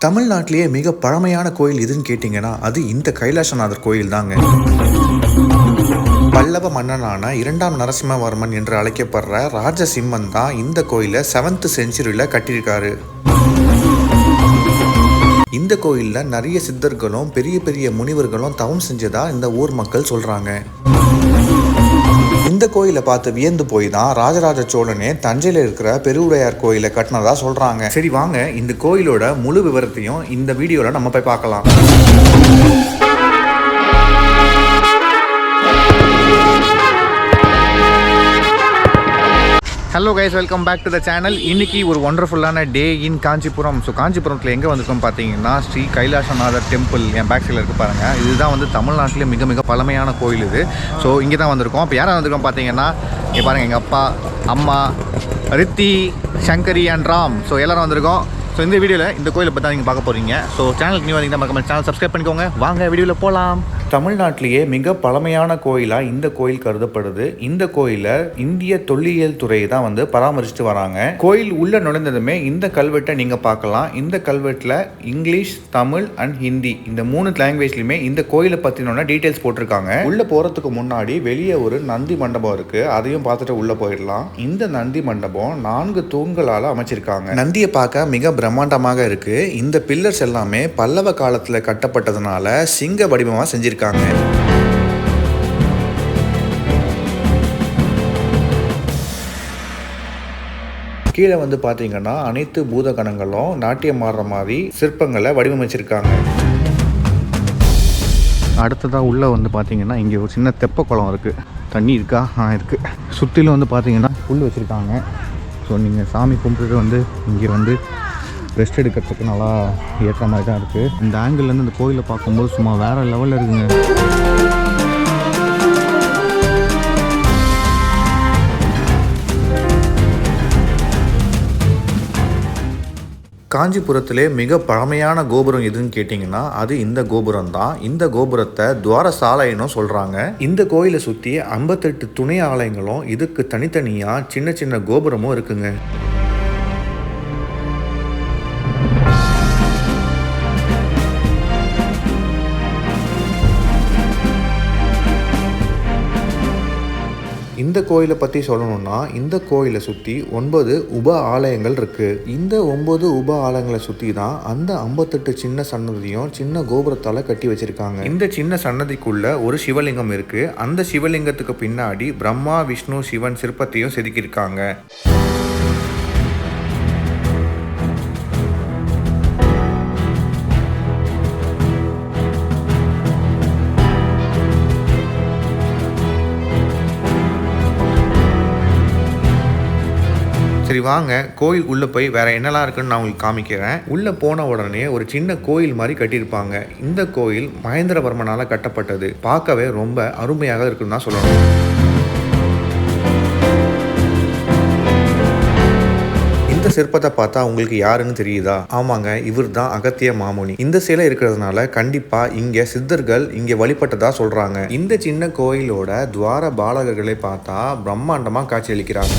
தமிழ்நாட்டிலேயே மிக பழமையான கோயில் எதுன்னு கேட்டிங்கன்னா அது இந்த கைலாசநாதர் கோயில் தாங்க. பல்லவ மன்னனான 2ஆம் நரசிம்மவர்மன் என்று அழைக்கப்படுற ராஜசிம்மன் தான் இந்த கோயிலை 7th செஞ்சுரியில் கட்டியிருக்காரு. இந்த கோயிலில் நிறைய சித்தர்களும் பெரிய பெரிய முனிவர்களும் தவம் செஞ்சதா இந்த ஊர் மக்கள் சொல்றாங்க. இந்த கோயிலை பார்த்து வியந்து போய் தான் ராஜராஜ சோழனே தஞ்சையில் இருக்கிற பெருவுடையார் கோயிலை கட்டினதா சொல்றாங்க. சரி வாங்க இந்த கோயிலோட முழு விவரத்தையும் இந்த வீடியோல நம்ம போய் பார்க்கலாம். Hello guys, welcome back to the channel. இன்றைக்கி ஒரு ஒண்டர்ஃபுல்லான டே இன் காஞ்சிபுரம். ஸோ காஞ்சிபுரத்தில் எங்கே வந்திருக்கோம் பார்த்தீங்கன்னா ஸ்ரீ கைலாசநாதர் டெம்பிள். என் பேக் சைடில் இருக்குது பாருங்கள். இதுதான் வந்து தமிழ்நாட்டிலே மிக மிக பழமையான கோயில் இது. ஸோ இங்கே தான் வந்திருக்கோம். இப்போ யாராக வந்திருக்கோம் பார்த்தீங்கன்னா இங்கே பாருங்கள், எங்கள் அப்பா, அம்மா, ரித்தி, சங்கரி அண்ட் ராம். ஸோ எல்லோரும் வந்திருக்கோம். ஸோ இந்த வீடியோவில் இந்த கோயிலை பற்றி நீங்கள் பார்க்க போகிறீங்க. ஸோ சேனலுக்கு நியூ வந்தீங்கன்னா மறக்காம சேனல் சப்ஸ்கிரைப் பண்ணிக்கோங்க. வாங்க வீடியோவில் போகலாம். தமிழ்நாட்டிலேயே மிக பழமையான கோயிலாக இந்த கோயில் கருதப்படுது. இந்த கோயிலை இந்திய தொல்லியல் துறை தான் வந்து பராமரிச்சுட்டு வராங்க. கோயில் உள்ள நுழைந்ததுமே இந்த கல்வெட்டை நீங்கள் பார்க்கலாம். இந்த கல்வெட்டில் இங்கிலீஷ், தமிழ் அண்ட் ஹிந்தி இந்த 3 லாங்குவேஜ்லையுமே இந்த கோயிலை பற்றின டீட்டெயில்ஸ் போட்டிருக்காங்க. உள்ளே போகிறதுக்கு முன்னாடி வெளியே ஒரு நந்தி மண்டபம் இருக்குது. அதையும் பார்த்துட்டு உள்ளே போயிடலாம். இந்த நந்தி மண்டபம் 4 தூண்களால் அமைச்சிருக்காங்க. நந்தியை பார்க்க மிக பிரம்மாண்டமாக இருக்கு. இந்த பில்லர்ஸ் எல்லாமே பல்லவ காலத்தில் கட்டப்பட்டதுனால சிங்க வடிவமாக செஞ்சிருக்காங்க. கீழே வந்து பார்த்தீங்கன்னா அனைத்து பூதகணங்களும் நாட்டியம் ஆடுற மாதிரி சிற்பங்களை வடிவமைச்சிருக்காங்க. அடுத்ததாக உள்ளே வந்து பார்த்தீங்கன்னா இங்கே ஒரு சின்ன தெப்ப குளம் இருக்குது. தண்ணி இருக்கா? இருக்குது. சுற்றிலும் வந்து பார்த்தீங்கன்னா புல் வச்சுருக்காங்க. ஸோ நீங்கள் சாமி கும்பிட்டு வந்து இங்கே வந்து ரெஸ்ட் எடுக்கிறதுக்கு நல்லா ஏற்ற மாதிரி தான் இருக்குது. இந்த ஆங்கிள்லேருந்து இந்த கோயிலை பார்க்கும்போது சும்மா வேறு லெவலில் இருக்குங்க. காஞ்சிபுரத்திலே மிக பழமையான கோபுரம் எதுன்னு கேட்டிங்கன்னா அது இந்த கோபுரம் தான். இந்த கோபுரத்தை துவாரசாலைன்னு சொல்கிறாங்க. இந்த கோயிலை சுற்றி 58 துணை ஆலயங்களும் இதுக்கு தனித்தனியாக சின்ன சின்ன கோபுரமும் இருக்குங்க. இந்த கோயிலை பற்றி சொல்லணும்னா இந்த கோயிலை சுற்றி 9 உப ஆலயங்கள் இருக்குது. இந்த 9 உப ஆலயங்களை சுற்றி தான் அந்த 58 சின்ன சன்னதியும் சின்ன கோபுரத்தால் கட்டி வச்சுருக்காங்க. இந்த சின்ன சன்னதிக்குள்ள ஒரு சிவலிங்கம் இருக்குது. அந்த சிவலிங்கத்துக்கு பின்னாடி பிரம்மா, விஷ்ணு, சிவன் சிற்பத்தையும் செதுக்கியிருக்காங்க. சரி வாங்க கோயில் உள்ளே போய் வேறு என்னெல்லாம் இருக்குன்னு நான் உங்களுக்கு காமிக்கிறேன். உள்ளே போன உடனே ஒரு சின்ன கோயில் மாதிரி கட்டியிருப்பாங்க. இந்த கோயில் மகேந்திரவர்மனால் கட்டப்பட்டது. பார்க்கவே ரொம்ப அருமையாக இருக்குன்னு தான் சொல்லணும். இந்த சிற்பத்தை பார்த்தா உங்களுக்கு யாருன்னு தெரியுதா? ஆமாங்க, இவர் தான் அகத்திய மாமுனி. இந்த சிலை இருக்கிறதுனால கண்டிப்பாக இங்கே சித்தர்கள் இங்கே வழிபட்டதா சொல்கிறாங்க. இந்த சின்ன கோயிலோட துவார பாலகர்களை பார்த்தா பிரம்மாண்டமாக காட்சியளிக்கிறாங்க.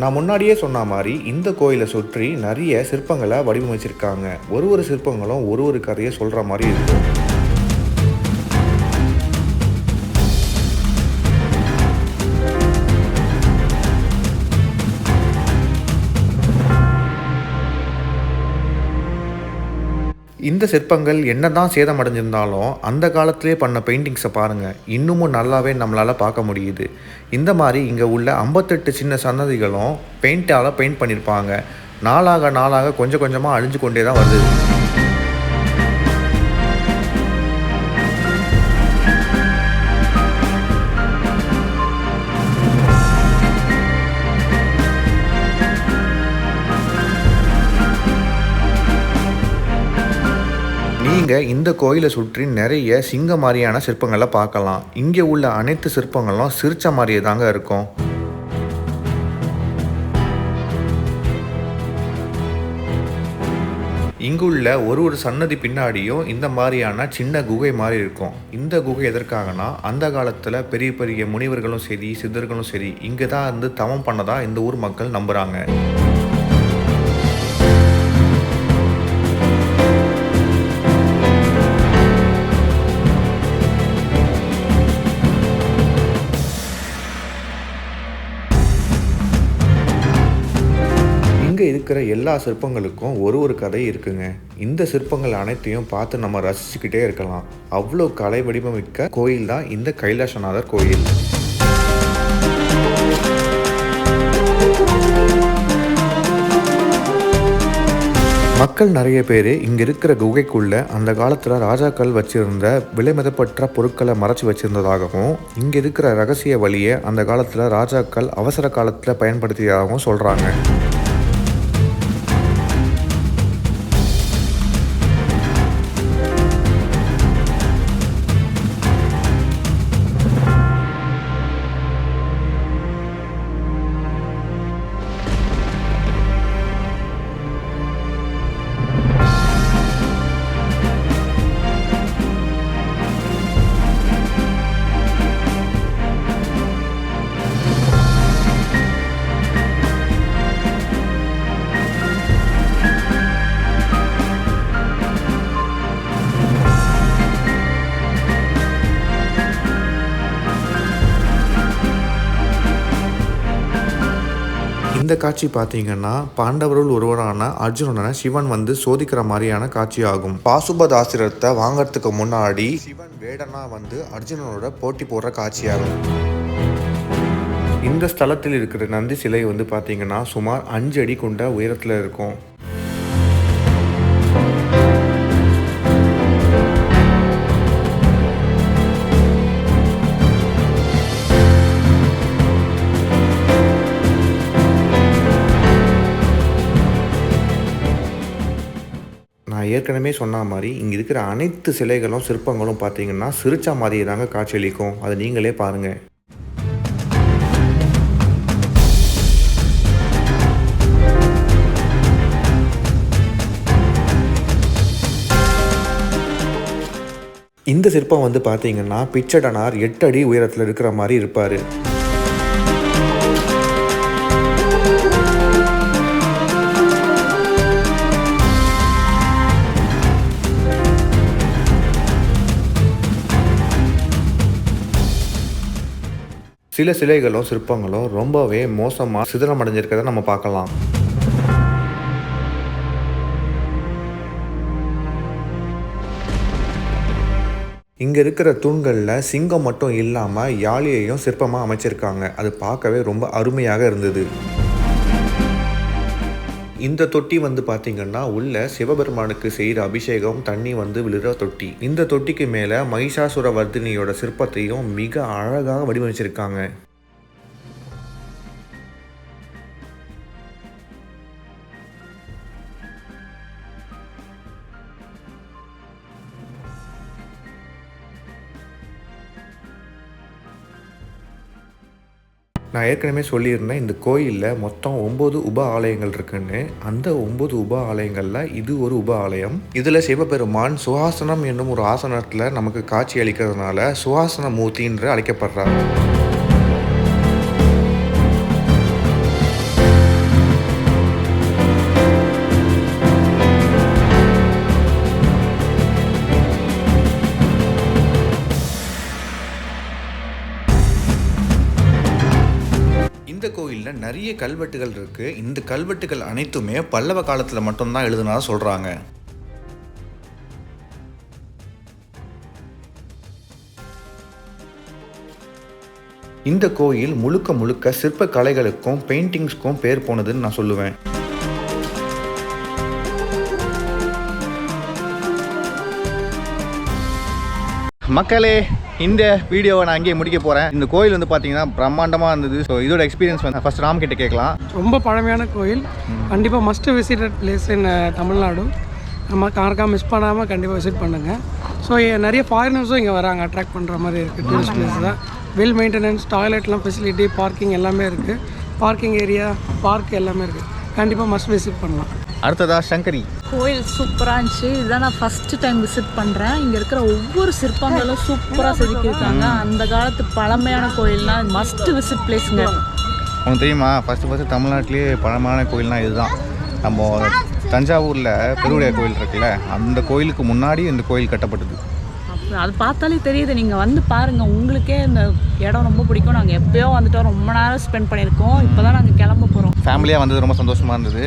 நான் முன்னாடியே சொன்ன மாதிரி இந்த கோயிலை சுற்றி நிறைய சிற்பங்களை வடிவமைச்சிருக்காங்க. ஒரு சிற்பங்களும் ஒரு கதையை சொல்கிற மாதிரி இருக்கும். இந்த சிற்பங்கள் என்னதான் சேதமடைஞ்சிருந்தாலும் அந்த காலத்திலே பண்ண பெயிண்டிங்ஸை பாருங்கள், இன்னமும் நல்லாவே நம்மளால் பார்க்க முடியுது. இந்த மாதிரி இங்கே உள்ள 58 சின்ன சன்னதிகளும் பெயிண்டால் பெயிண்ட் பண்ணியிருப்பாங்க. நாளாக கொஞ்சம் கொஞ்சமாக அழிஞ்சு கொண்டே தான் வருது. நீங்கள் இந்த கோயிலை சுற்றி நிறைய சிங்க மாதிரியான சிற்பங்களை பார்க்கலாம். இங்கே உள்ள அனைத்து சிற்பங்களும் சிரிச்ச மாதிரியே தாங்க இருக்கும். இங்குள்ள ஒரு சன்னதி பின்னாடியும் இந்த மாதிரியான சின்ன குகை மாதிரி இருக்கும். இந்த குகை எதற்காகனா அந்த காலத்தில் பெரிய பெரிய முனிவர்களும் சரி சித்தர்களும் சரி இங்கே தான் வந்து தவம் பண்ணதா இந்த ஊர் மக்கள் நம்புகிறாங்க. இங்கே இருக்கிற எல்லா சிற்பங்களுக்கும் ஒரு கதை இருக்குங்க. இந்த சிற்பங்கள் அனைத்தையும் பார்த்து நம்ம ரசிச்சுக்கிட்டே இருக்கலாம். அவ்வளோ கலை வடிவமிக்க கோயில் தான் இந்த கைலாசநாதர் கோயில். மக்கள் நிறைய பேர் இங்கே இருக்கிற குகைக்குள்ள அந்த காலத்தில் ராஜாக்கள் வச்சிருந்த விலைமதிப்பற்ற பொருட்களை மறைச்சி வச்சிருந்ததாகவும் இங்கே இருக்கிற ரகசிய வழியை அந்த காலத்தில் ராஜாக்கள் அவசர காலத்தில் பயன்படுத்தியதாகவும் சொல்கிறாங்க. இந்த காட்சி பார்த்தீங்கன்னா பாண்டவருள் ஒருவரான அர்ஜுனனை சிவன் வந்து சோதிக்கிற மாதிரியான காட்சி ஆகும். பாசுபதாஸ்திரத்தை வாங்கறதுக்கு முன்னாடி சிவன் வேடனா வந்து அர்ஜுனனோட போட்டி போடுற காட்சியாகும். இந்த ஸ்தலத்தில் இருக்கிற நந்தி சிலை வந்து பார்த்தீங்கன்னா சுமார் 5 அடி கொண்ட உயரத்தில் இருக்கும். நான் ஏற்கனவே சொன்ன மாதிரி இங்கே இருக்கிற அனைத்து சிலைகளும் சிற்பங்களும் பார்த்தீங்கன்னா சிரிச்சா மாதிரியே தாங்க காட்சியளிக்கும். அதை நீங்களே பாருங்கள். இந்த சிற்பம் வந்து பார்த்தீங்கன்னா பிச்சடனார் 8 அடி உயரத்தில் இருக்கிற மாதிரி இருப்பார். சில சிலைகளும் சிற்பங்களும் ரொம்பவே மோசமாக சிதிலமடைஞ்சிருக்கிறத நம்ம பார்க்கலாம். இங்கே இருக்கிற தூண்களில் சிங்கம் மட்டும் இல்லாமல் யாழியையும் சிற்பமாக அமைச்சிருக்காங்க. அது பார்க்கவே ரொம்ப அருமையாக இருந்தது. இந்த தொட்டி வந்து பார்த்தீங்கன்னா உள்ள சிவபெருமானுக்கு செய்கிற அபிஷேகம் தண்ணி வந்து விழுற தொட்டி. இந்த தொட்டிக்கு மேலே மகிஷாசுரவர்தினியோட சிற்பத்தையும் மிக அழகாக வடிவமைச்சிருக்காங்க. நான் ஏற்கனவே சொல்லியிருந்தேன் இந்த கோயிலில் மொத்தம் 9 உப ஆலயங்கள் இருக்குன்னு. அந்த 9 உப ஆலயங்களில் இது ஒரு உப ஆலயம். இதில் சிவபெருமான் சுஹாசனம் என்னும் ஒரு ஆசனத்தில் நமக்கு காட்சி அளிக்கிறதுனால சுஹாசன மூர்த்தி என்று அழைக்கப்படுறார். இந்த கோயிலில் நிறைய கல்வெட்டுகள் இருக்குது. இந்த கல்வெட்டுகள் அனைத்துமே பல்லவ காலத்தில் மட்டும்தான் எழுதுனதா சொல்கிறாங்க. இந்த கோயில் முழுக்க சிற்ப கலைகளுக்கும் பெயிண்டிங்ஸ்க்கும் பேர் போனதுன்னு நான் சொல்லுவேன். மக்களே, இந்த வீடியோவை நான் அங்கேயே முடிக்க போகிறேன். இந்த கோயில் வந்து பார்த்தீங்கன்னா பிரம்மாண்டமாக இருந்தது. ஸோ இதோட எக்ஸ்பீரியன்ஸ் வந்து ஃபர்ஸ்ட் ராம் கிட்ட கேட்கலாம். ரொம்ப பழமையான கோயில், கண்டிப்பாக மஸ்ட் விசிட்டட் பிளேஸ் இன் தமிழ்நாடு. நம்ம காரக்கா மிஸ் பண்ணாமல் கண்டிப்பாக விசிட் பண்ணுங்கள். ஸோ நிறைய ஃபாரினர்ஸும் இங்கே வராங்க, அட்ராக்ட் பண்ணுற மாதிரி இருக்குது. டூரிஸ்ட் பிளேஸ் தான். வெல் மெயின்டெனன்ஸ், டாய்லெட்லாம் ஃபெசிலிட்டி, பார்க்கிங் எல்லாமே இருக்குது. பார்க்கிங் ஏரியா, பார்க் எல்லாமே இருக்குது. கண்டிப்பாக மஸ்ட் விசிட் பண்ணலாம். அடுத்ததா சங்கரி. கோயில் சூப்பராக இருந்துச்சு. இதுதான் நான் ஃபஸ்ட்டு டைம் விசிட் பண்ணுறேன். இங்கே இருக்கிற ஒவ்வொரு சிற்பங்களும் சூப்பராக செதுக்கியிருக்காங்க. அந்த காலத்து பழமையான கோயில்னா மஸ்ட் விசிட் பிளேஸுங்க. உனக்கு தெரியுமா, ஃபஸ்ட்டு தமிழ்நாட்டிலேயே பழமையான கோயில்னா இதுதான். நம்ம தஞ்சாவூரில் பெருவுடையார் கோயில் இருக்குல்ல, அந்த கோயிலுக்கு முன்னாடி இந்த கோயில் கட்டப்பட்டது. அப்போ அது பார்த்தாலே தெரியுது. நீங்கள் வந்து பாருங்கள், உங்களுக்கே இந்த இடம் ரொம்ப பிடிக்கும். நாங்கள் எப்போயோ வந்துட்டோம், ரொம்ப நேரம் ஸ்பெண்ட் பண்ணியிருக்கோம். இப்போ தான் நாங்கள் கிளம்ப போகிறோம். ஃபேமிலியாக வந்தது ரொம்ப சந்தோஷமாக இருந்தது.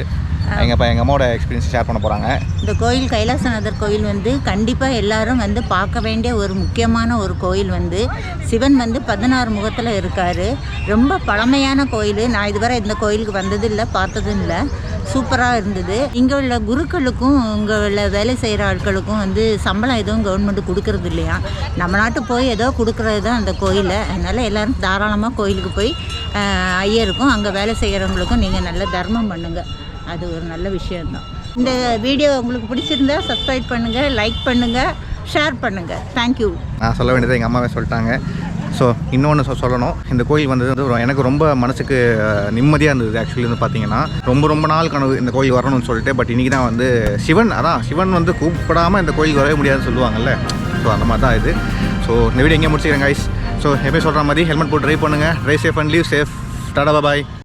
எங்கள் அம்மாவோட எக்ஸ்பீரியன்ஸ் ஷேர் பண்ண போகிறாங்க. இந்த கோயில் கைலாசநாதர் கோயில் வந்து கண்டிப்பாக எல்லாரும் வந்து பார்க்க வேண்டிய ஒரு முக்கியமான ஒரு கோயில். வந்து சிவன் வந்து 16 முகத்தில் இருக்கார். ரொம்ப பழமையான கோயில். நான் இதுவரை இந்த கோயிலுக்கு வந்ததில்லை, பார்த்ததும் இல்லை. சூப்பராக இருந்தது. இங்கே உள்ள குருக்களுக்கும் இங்கே உள்ள வேலை செய்கிற ஆட்களுக்கும் வந்து சம்பளம் எதுவும் கவர்மெண்ட் கொடுக்கறது இல்லையா. நம்ம நாட்டு போய் ஏதோ கொடுக்குறது தான் அந்த கோயிலை. அதனால் எல்லோரும் தாராளமாக கோயிலுக்கு போய் ஐயருக்கும் அங்கே வேலை செய்கிறவங்களுக்கும் நீங்கள் நல்ல தர்மம் பண்ணுங்கள். அது ஒரு நல்ல விஷயந்தான். இந்த வீடியோ உங்களுக்கு பிடிச்சிருந்தா சப்ஸ்கிரைப் பண்ணுங்கள், லைக் பண்ணுங்கள், ஷேர் பண்ணுங்கள். தேங்க்யூ. நான் சொல்ல வேண்டியதை எங்கள் அம்மாவே சொல்லிட்டாங்க. ஸோ இன்னொன்று சொல்லணும், இந்த கோயில் வந்தது எனக்கு ரொம்ப மனசுக்கு நிம்மதியாக இருந்தது. ஆக்சுவலி வந்து பார்த்தீங்கன்னா ரொம்ப நாள் கனவு இந்த கோயில் வரணும்னு சொல்லிட்டு. பட் இன்றைக்கி தான் வந்து சிவன் வந்து கூப்பிடாமல் இந்த கோயிலுக்கு வரவே முடியாதுன்னு சொல்லுவாங்கல்ல. ஸோ அந்த மாதிரி தான் இது. ஸோ இந்த வீடியோ எங்கே முடிச்சுக்கிறேன் கைஸ். ஸோ எப்பயும் சொல்கிற மாதிரி ஹெல்மெட் போட்டு ட்ரைவ் பண்ணுங்கள். Drive safe and leave safe. Tata bye.